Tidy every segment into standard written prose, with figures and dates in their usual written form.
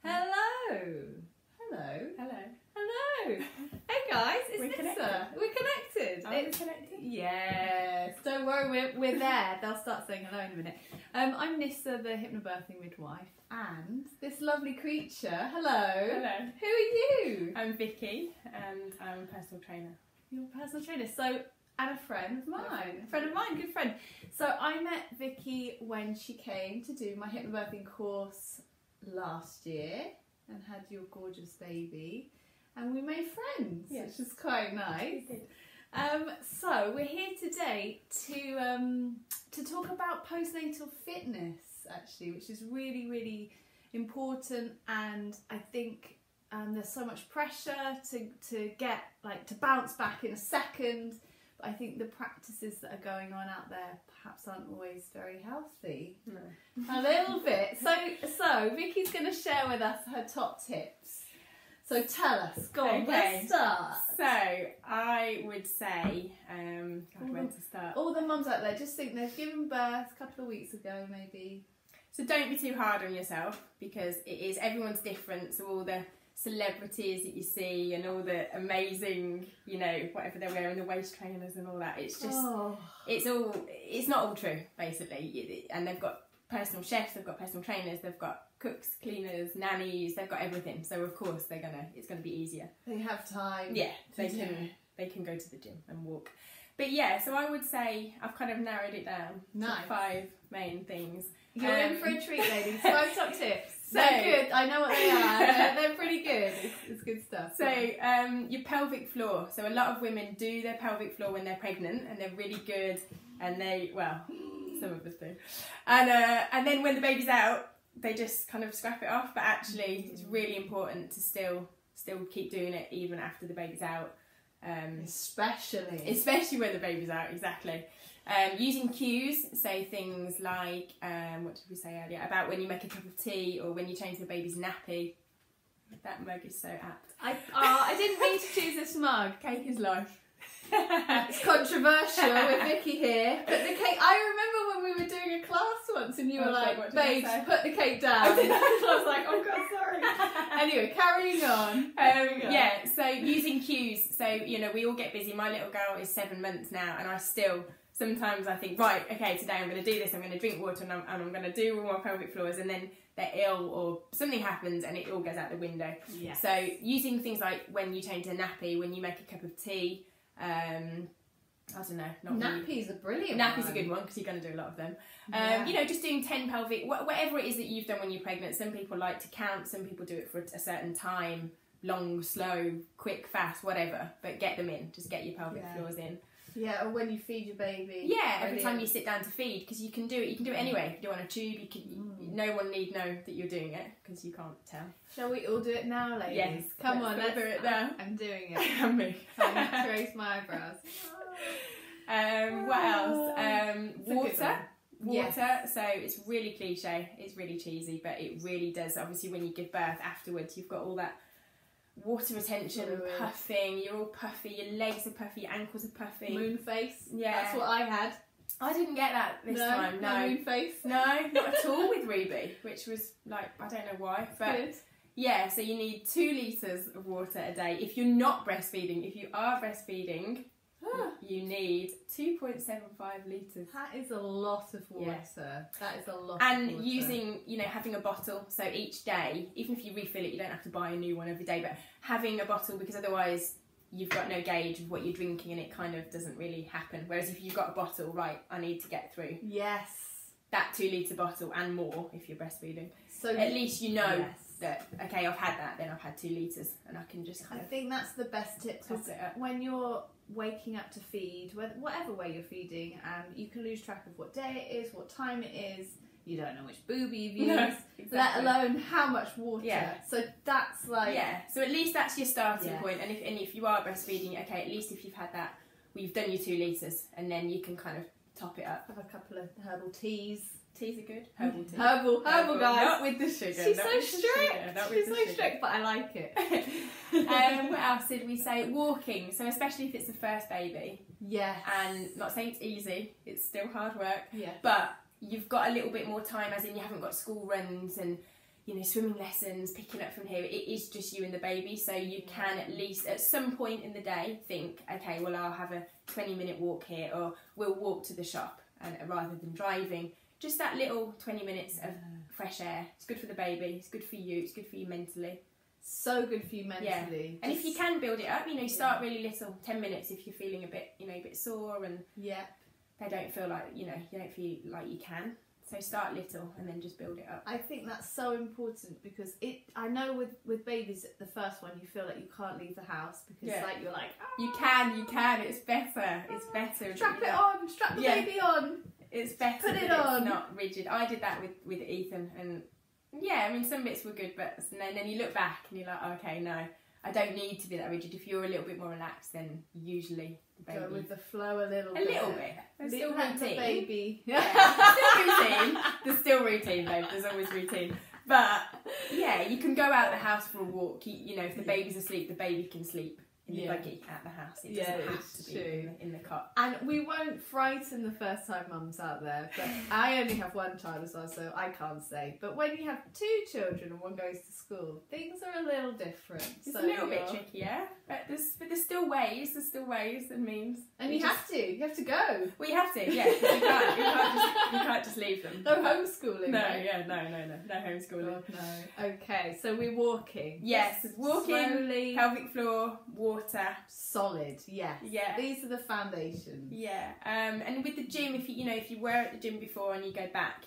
Hello. Hello. Hello. Hello. Hey guys, it's We're Nissa. connected. We're connected. Are we connected? Yes. Don't worry, we're there. They'll start saying hello in a minute. I'm Nissa, the hypnobirthing midwife, and this lovely creature. Hello. Hello. Who are you? I'm Vicky and I'm a personal trainer. You're a personal trainer. So, and a friend of mine. A friend of mine, good friend. So I met Vicky when she came to do my hypnobirthing course last year and had your gorgeous baby, and we made friends, Yes. which is quite nice. We did. So we're here today to talk about postnatal fitness, actually, which is really, really important, and I think there's so much pressure to get to bounce back in a second. But I think the practices that are going on out there perhaps aren't always very healthy. No. A little bit. So Vicky's going to share with us her top tips. So tell us, go on, let's start. So I would say, where to start? All the mums out there just think they've given birth a couple of weeks ago, maybe. So don't be too hard on yourself, because everyone's different. So all the celebrities that you see and all the amazing, whatever they're wearing, the waist trainers and all that, it's just, it's not all true, basically. And they've got personal chefs, they've got personal trainers, they've got cooks, cleaners, nannies, they've got everything. So of course it's gonna be easier. They have time. Yeah, they can go to the gym and walk. But yeah, so I would say I've kind of narrowed it down to 5 main things. You're in for a treat, ladies. 5 top tips. So good. I know what they are. They're pretty good. It's good stuff. So your pelvic floor. So a lot of women do their pelvic floor when they're pregnant, and they're really good. And some of us do. And then when the baby's out, they just kind of scrap it off. But actually, it's really important to still keep doing it even after the baby's out. Especially when the baby's out, exactly. Using cues, say things like, what did we say earlier, about when you make a cup of tea or when you change the baby's nappy. That mug is so apt. I didn't mean to choose this mug. Cake is life. It's controversial with Vicky here. But the cake, I remember when we were doing a class once and you were like, babes, put the cake down. I was like, oh God, sorry. Anyway, carrying on. Yeah, so using cues. So, we all get busy. My little girl is 7 months now, and sometimes I think, right, okay, today I'm going to do this, I'm going to drink water, and I'm going to do all my pelvic floors, and then they're ill or something happens and it all goes out the window. Yes. So using things like when you change a nappy, when you make a cup of tea, I don't know. Nappy's a brilliant Nappy's a good one because you're going to do a lot of them. Just doing 10 pelvic, whatever it is that you've done when you're pregnant. Some people like to count, some people do it for a certain time, long, slow, quick, fast, whatever. But get them in, just get your pelvic floors in. Yeah, or when you feed your baby. Yeah, every time you sit down to feed, because you can do it anyway. If you do it on a tube, no one need know that you're doing it, because you can't tell. Shall we all do it now, ladies? Yes. Come on, let's do it now. I'm doing it. And me. I trace my eyebrows. What else? Water. Water. Yes. So it's really cliche, it's really cheesy, but it really does. Obviously, when you give birth afterwards, you've got all that water retention, puffing, you're all puffy, your legs are puffy, your ankles are puffy. Moon face. Yeah. That's what I had. I didn't get that this time, no. No moon face. No, not at all with Ruby, which was I don't know why. But good. Yeah, so you need 2 litres of water a day. If you're not breastfeeding, if you are breastfeeding, you need 2.75 litres. That is a lot of water. Yeah. That is a lot and of water. Using, having a bottle, so each day, even if you refill it, you don't have to buy a new one every day, but having a bottle, because otherwise you've got no gauge of what you're drinking and it kind of doesn't really happen. Whereas if you've got a bottle, right, I need to get through. Yes. That 2 litre bottle and more if you're breastfeeding. So at least that, okay, I've had that, then I've had 2 litres and I can just I think that's the best tip, because when you're waking up to feed, whatever way you're feeding, you can lose track of what day it is, what time it is, you don't know which booby you've used, let alone how much water. Yeah. So that's so at least that's your starting point, and if you are breastfeeding, okay, at least if you've had that, you've done your 2 litres, and then you can kind of top it up. Have a couple of herbal teas. Teas are good. Herbal tea. Herbal, guys. Not with the sugar. She's so strict. She's so strict, but I like it. What else did we say? Walking. So especially if it's the first baby. Yes. And not saying it's easy. It's still hard work. Yeah. But you've got a little bit more time, as in you haven't got school runs and you know, swimming lessons, picking up from here. It is just you and the baby, so you can at least at some point in the day think, okay, well, I'll have a 20-minute walk here, or we'll walk to the shop, and rather than driving. Just that little 20 minutes of fresh air. It's good for the baby, it's good for you, it's good for you mentally. So good for you mentally. Yeah. And if you can build it up, you know, start really little, 10 minutes if you're feeling a bit, you know, a bit sore and they don't feel like, you know, you don't feel like you can. So start little and then just build it up. I think that's so important because I know with babies, the first one, you feel like you can't leave the house because like you're like, oh. You can, it's better. Strap it on, strap the baby on. It's better. Put it on. It's not rigid. I did that with Ethan, and yeah, I mean, some bits were good, but then you look back and you're like, oh, okay, no, I don't need to be that rigid. If you're a little bit more relaxed, then usually the baby... Go with the flow a little bit. A little bit. There's still routine. The baby. Yeah, still routine. There's still routine, babe. There's always routine. But yeah, you can go out the house for a walk. You know, if the baby's asleep, the baby can sleep in the buggy at the house. It doesn't have to be in the cot. And we won't frighten the first time mums out there, but I only have one child as well, so I can't say. But when you have two children and one goes to school, things are a little different. It's a little bit trickier, but there's still ways and means. And you have to go. Well, you have to, yeah. You can't just leave them. No homeschooling. No, right? no homeschooling. God, no. Okay, so we're walking. Yes, walking, slowly. Pelvic floor, water. Solid, yes. Yeah. These are the foundations. Yeah. And with the gym, if you were at the gym before and you go back,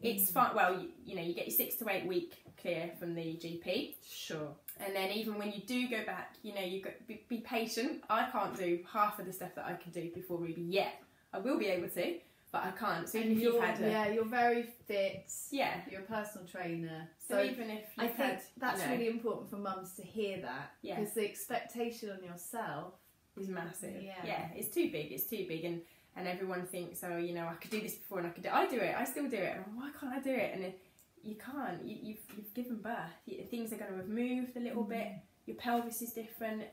it's fine. Well, you know, you get your 6 to 8 week clear from the GP. Sure. And then even when you do go back, you know, you've got to be patient. I can't do half of the stuff that I can do before Ruby yet. I will be able to, but I can't. So even if you've had you're very fit. Yeah. You're a personal trainer. So even if I think that's really important for mums to hear that. Yeah. Because the expectation on yourself is massive. Yeah. It's too big. And everyone thinks, oh, you know, I could do this before and I do it. I still do it. And why can't I do it? And you can't. You've given birth. Things are going to have moved a little bit. Your pelvis is different.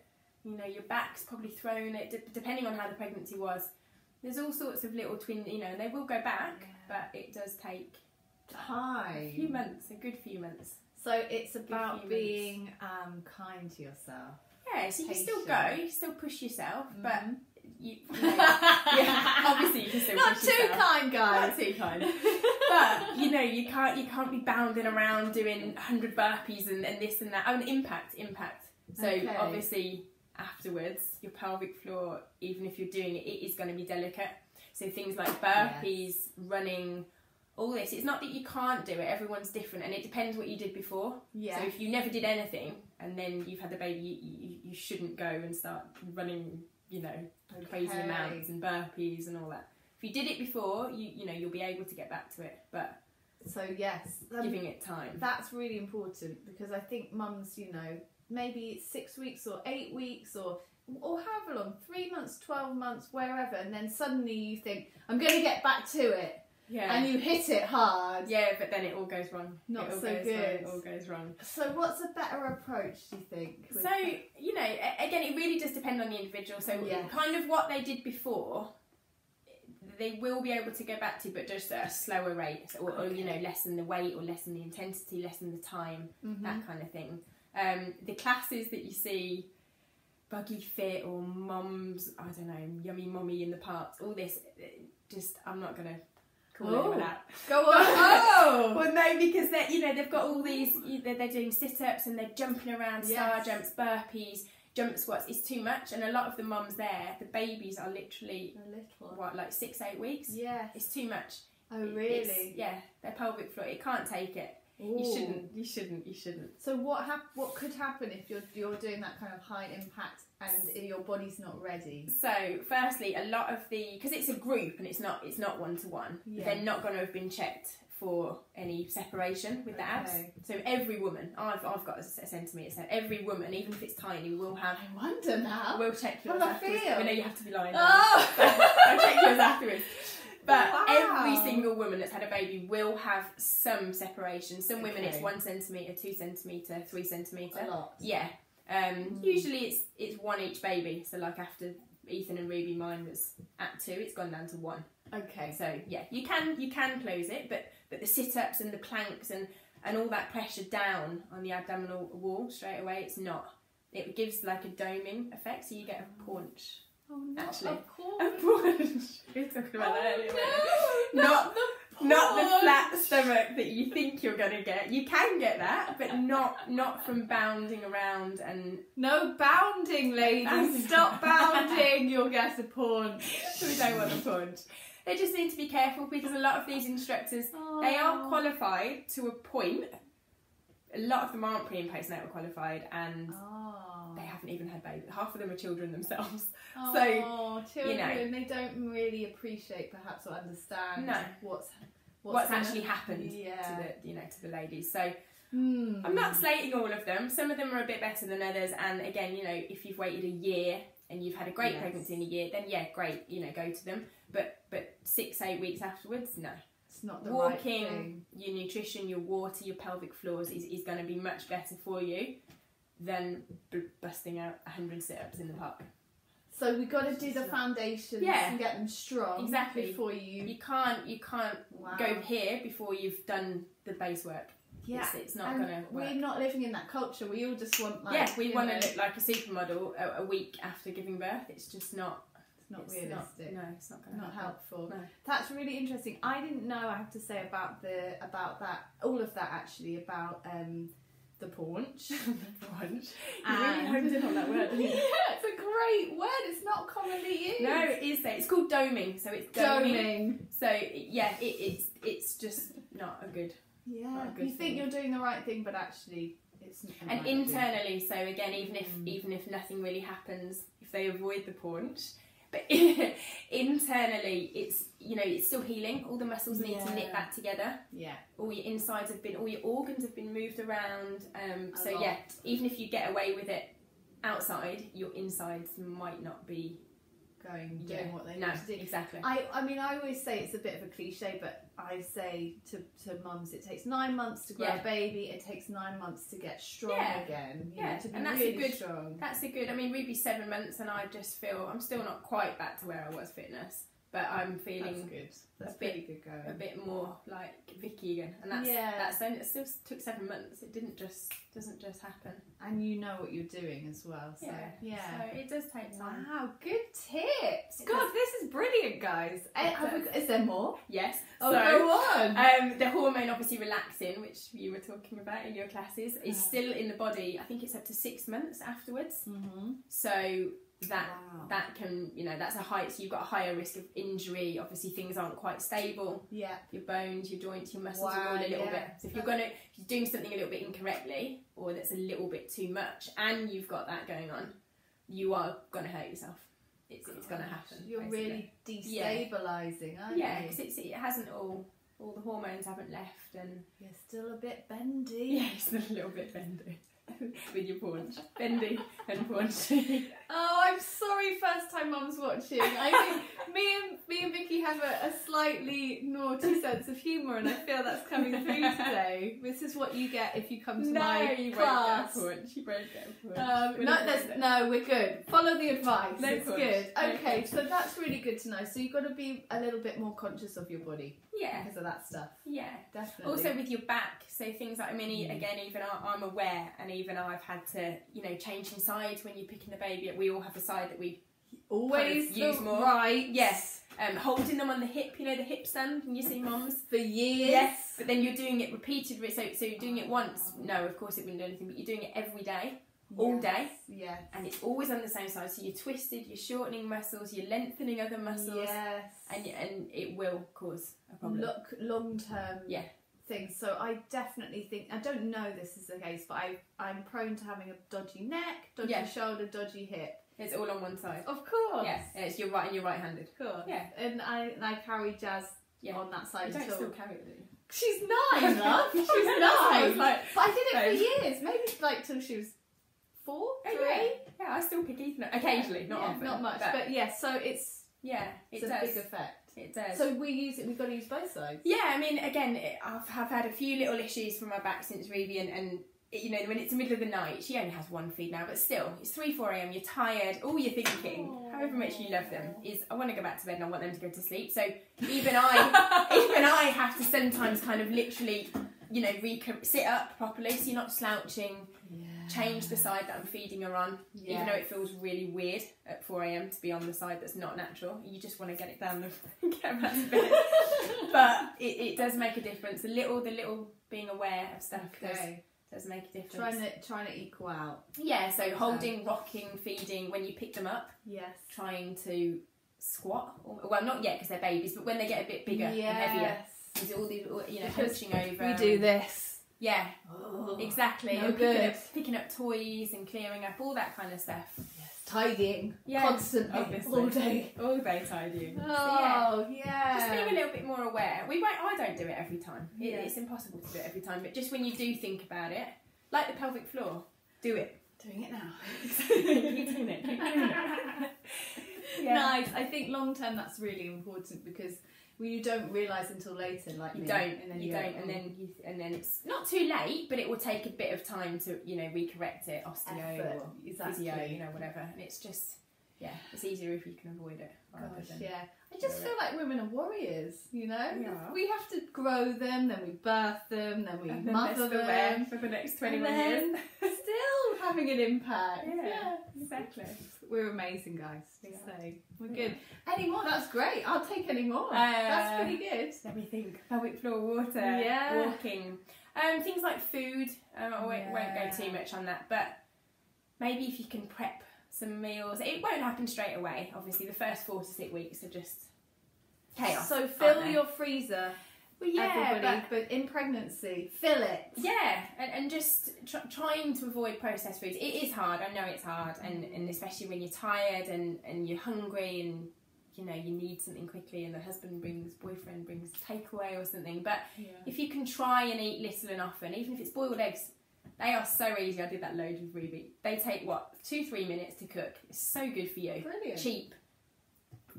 You know, your back's probably thrown. Depending on how the pregnancy was. There's all sorts of little twin, you know, and they will go back, but it does take time. A few months, a good few months. So it's about being kind to yourself. Yeah, so you can still go, you can still push yourself, but you know, obviously you can still push yourself. Not too kind, guys. Not too kind. But you know, you can't be bounding around doing 100 burpees and this and that. Oh, and impact. So obviously afterwards, your pelvic floor, even if you're doing it, it is going to be delicate. So things like burpees, running, all this. It's not that you can't do it. Everyone's different, and it depends what you did before. Yeah. So if you never did anything, and then you've had the baby, you shouldn't go and start running, you know, crazy amounts and burpees and all that. If you did it before, you know, you'll be able to get back to it. But so yes, giving it time. That's really important because I think mums, you know, maybe it's 6 weeks or 8 weeks or however long, 3 months, 12 months, wherever, and then suddenly you think, I'm going to get back to it. Yeah. And you hit it hard. Yeah, but then it all goes wrong. Not so good. It all goes wrong. So what's a better approach, do you think? So, you know, again, it really does depend on the individual. So kind of what they did before, they will be able to go back to, but just at a slower rate. Or you know, lessen the weight or lessen the intensity, lessen the time, that kind of thing. The classes that you see, Buggy Fit or Mums, I don't know, Yummy Mummy in the parks, all this, just, I'm not going to call it that. Go on. Well, no, because they've got all these, they're doing sit-ups and they're jumping around, star jumps, burpees, jump squats. It's too much, and a lot of the mums there, the babies are literally, like 6, 8 weeks? Yeah. It's too much. Oh, really? Their pelvic floor, it can't take it. Ooh. You shouldn't. So what could happen if you're doing that kind of high impact and your body's not ready? So firstly, a lot of because it's a group and it's not 1-to-1, they're not going to have been checked for any separation with the abs. So every woman, I've got a centimetre, so every woman, even if it's tiny, will have. I wonder now. We'll check yours afterwards. I know you have to be lying down. I'll check yours afterwards. But every single woman that's had a baby will have some separation. Some women it's 1 centimetre, 2 centimetre, 3 centimetre. A lot. Yeah. Usually it's 1 each baby. So like after Ethan and Ruby, mine was at 2. It's gone down to 1. Okay. So yeah, you can close it, but the sit-ups and the planks and and all that pressure down on the abdominal wall straight away. It's not. It gives like a doming effect, so you get a paunch. Oh, not Actually, a paunch. a paunch. We were talking about that earlier. No, Not the not the flat paunch. stomach that you think you're gonna get. You can get that, but not from bounding around and. No bounding, ladies. Bounding. Stop bounding. You'll get a paunch. We don't want a paunch. They just need to be careful because a lot of these instructors, they are qualified to a point. A lot of them aren't pre and postnatal qualified, and they haven't even had babies. Half of them are children themselves. Children, you know, they don't really appreciate perhaps or understand what's actually happened to the ladies. So I'm not slating all of them. Some of them are a bit better than others, and again, if you've waited a year and you've had a great pregnancy in a year, then great, go to them. But 6-8 weeks afterwards, no. It's not the Walking, right thing. your nutrition, your water, your pelvic floors is going to be much better for you than busting out 100 sit-ups in the park. So we've got to do the foundations and get them strong. Exactly. Before you can't go here before you've done the base work. Yeah, it's not going to work. We're not living in that culture. We all just want we want to look like a supermodel a week after giving birth. It's just not. It's realistic. It's not going to Not helpful. No. That's really interesting. I didn't know. I have to say about that. All of that actually about the paunch. The paunch. You really honed in on that word, didn't you? Yeah, it's a great word. It's not commonly used. No, it is. It's called doming. So it's doming. So it's just not a good. Yeah. Not a good You think thing. you're doing the right thing, but actually it's not. And internally, so again, even if nothing really happens, if they avoid the paunch. But internally, it's still healing. All the muscles need to knit back together. Yeah. All your organs have been moved around. Even if you get away with it outside, your insides might not be doing what they need to do. Exactly. I mean, I always say it's a bit of a cliche, but I say to mums, it takes 9 months to grow a baby. It takes 9 months to get strong again. To be really strong. That's a good. I mean, Ruby's 7 months, and I just feel I'm still not quite back to where I was fitness, but I'm feeling that's good. That's pretty good going. A bit more like Vicki again, and that's only, it still took 7 months. It doesn't just happen. And you know what you're doing as well. So so it does take time. Wow, good tips. God, this is brilliant, guys. Is there more? Yes. Oh, go on. The hormone obviously relaxin, which you were talking about in your classes, is still in the body. I think it's up to 6 months afterwards. Mm-hmm. So that can, that's a high, so you've got a higher risk of injury. Obviously things aren't quite stable. Yeah. Your bones, your joints, your muscles are all a little bit. So if you're doing something a little bit incorrectly, or that's a little bit too much, and you've got that going on, you are going to hurt yourself. It's going to happen. You're really destabilising, aren't you? Yeah, because it hasn't all the hormones haven't left, and you're still a bit bendy. Yeah, still a little bit bendy. With your paunch. Bendy and paunchy. Oh, I'm sorry, first time mum's watching. I think me and Vicki have a slightly naughty sense of humour, and I feel that's coming through today. This is what you get if you come to my class. You won't get a paunch. No, we're good. Follow the advice. No it's paunch. Good. Okay, so that's really good to know. So you've got to be a little bit more conscious of your body. Yeah. Because of that stuff. Yeah. Definitely. Also with your back, so things like, again, even I'm aware, and even I've had to, change some sides when you're picking the baby up. We all have a side that we always kind of use more. Right. Yes. Holding them on the hip, the hip stand when you see mums. For years. Yes. But then you're doing it repeatedly, so you're doing it once. No, of course it wouldn't do anything, but you're doing it every day. All day, and it's always on the same side. So you're twisted, you're shortening muscles, you're lengthening other muscles, and it will cause a problem. Long term, things. So I definitely think, I don't know this is the case, but I'm prone to having a dodgy neck, dodgy shoulder, dodgy hip. It's all on one side. Of course. Yes, it's you're right and you're right-handed. Of course. Yeah, and I carry Jazz on that side. You don't still carry it, do you? She's 9, love. She's 9. But I did it for years, maybe till she was 4, 3. Yeah, I still pick Ethan up occasionally, not often. Not much, but so it's it does. A big effect. It does. So we've got to use both sides. Yeah, I mean, again, I've had a few little issues from my back since Ruby, and when it's the middle of the night, she only has one feed now, but still, it's 3-4 a.m, you're tired, all you're thinking, however much you love them, is I want to go back to bed and I want them to go to sleep. So even I have to sometimes kind of literally you know, sit up properly so you're not slouching. Change the side that I'm feeding her on, even though it feels really weird at 4 a.m. to be on the side that's not natural. You just want to get it down the but it does make a difference. The little being aware of stuff does make a difference. Trying to equal out. Yeah, so holding, rocking, feeding when you pick them up. Yes. Trying to squat. Well, not yet because they're babies, but when they get a bit bigger and heavier, there's all these, you know, hunching over. We do this. Yeah, exactly. No and good. Picking up toys and clearing up, all that kind of stuff. Yes. Tidying. Constantly. Obviously. All day tidying. Oh, so, just being a little bit more aware. I don't do it every time. It's impossible to do it every time. But just when you do think about it, like the pelvic floor, do it. Doing it now. Keep doing it. Keep doing it. Nice. I think long term that's really important because you don't realise until later, like you don't, and then it's not too late, but it will take a bit of time to, you know, recorrect it, osteo or physio, you know, whatever. And it's just, it's easier if you can avoid it. I just feel like women are warriors, you know. We have to grow them, then we birth them, then we mother them for the next 21 years. Still having an impact. Yeah, exactly. We're amazing, guys. So we're good. Any more? That's great. I'll take any more. That's pretty good. Let me think. Pelvic floor, water, walking, things like food. I won't go too much on that, but maybe if you can prep some meals, it won't happen straight away. Obviously, the first 4 to 6 weeks are just chaos. So fill your freezer. Well, everybody, but in pregnancy, fill it. Yeah, and just trying to avoid processed foods. It is hard. I know it's hard, and especially when you're tired and you're hungry and you know you need something quickly, and the boyfriend brings takeaway or something. But if you can try and eat little and often, even if it's boiled eggs, they are so easy. I did that loads with Ruby. They take 2-3 minutes to cook. It's so good for you. Brilliant. Cheap.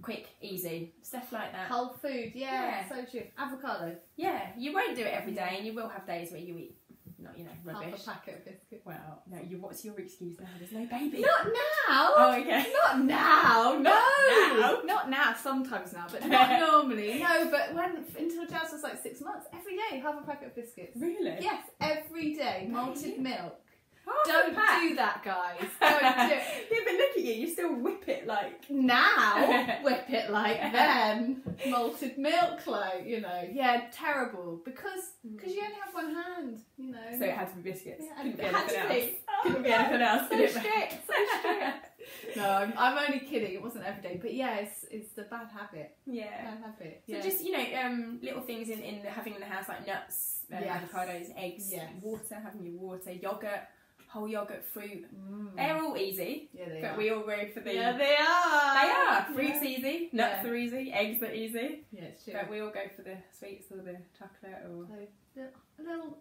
Quick, easy, stuff like that. Whole food, so true. Avocado. Yeah, you won't do it every day, and you will have days where you eat, not, you know, rubbish. Half a packet of biscuits. Well, no, what's your excuse now? There's no baby. Not now. Oh, okay. Not now. No. Now. Not now. Sometimes now, but not normally. No, but until Jazz was like 6 months, every day half a packet of biscuits. Really? Yes, every day. Malted milk. Don't do that, guys. Don't do it. Yeah, but look at you. You still whip it like now. Whip it like then. Malted milk, like, you know. Yeah, terrible because you only have one hand, you know. So it had to be biscuits. Yeah, Couldn't be it had to be. Couldn't be anything else. So strict. No, I'm only kidding. It wasn't every day, but it's a bad habit. Yeah, bad habit. So just, you know, little things in having in the house like nuts, avocados, eggs, water, having your water, yogurt. Whole yogurt, fruit. They're all easy. Yeah, they are. But we all go for the... Yeah, they are. They are. Fruit's easy. Nuts are easy. Eggs are easy. Yeah, it's true. But we all go for the sweets or the chocolate or... So,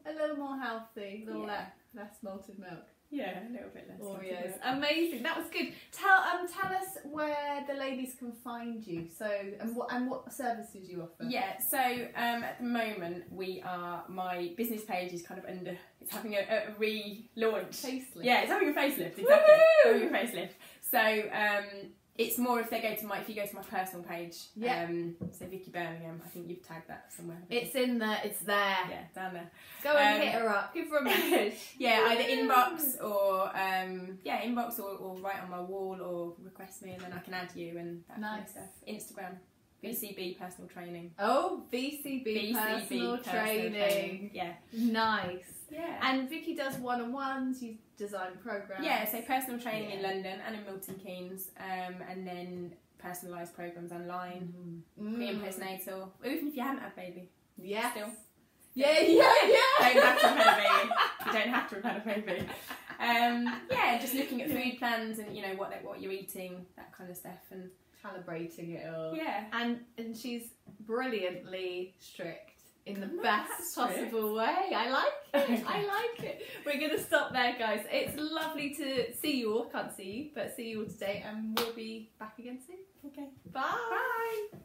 a little more healthy. A little less malted milk. Yeah, a little bit less. Oreos. Amazing. That was good. Tell us where the ladies can find you. So and what services you offer. Yeah. So at the moment my business page is kind of it's having a relaunch. Facelift. Yeah, it's having a facelift. Exactly. It's having a facelift. So it's more if you go to my personal page. Yeah. So Vicki Birmingham. I think you've tagged that somewhere. It's in there. It's there. Yeah, down there. Go and hit her up. Give her a message. Yeah, either inbox or inbox or write on my wall or request me, and then I can add you and that kind of stuff. Instagram. VCB personal training. Oh, VCB personal training. Yeah. Nice. Yeah. And Vicki does one-on-ones, you design programs. Yeah, so personal training in London and in Milton Keynes, and then personalised programs online, pre and postnatal, or even if you haven't had a baby. Yeah. Still. Yeah. Don't have to have had a baby. You don't have to have had a baby. Just looking at food plans and, you know, what you're eating, that kind of stuff, and calibrating it all. Yeah. And she's brilliantly strict. In the best possible way. I like it. We're going to stop there, guys. It's lovely to see you all. Can't see you, but see you all today. And we'll be back again soon. Okay. Bye.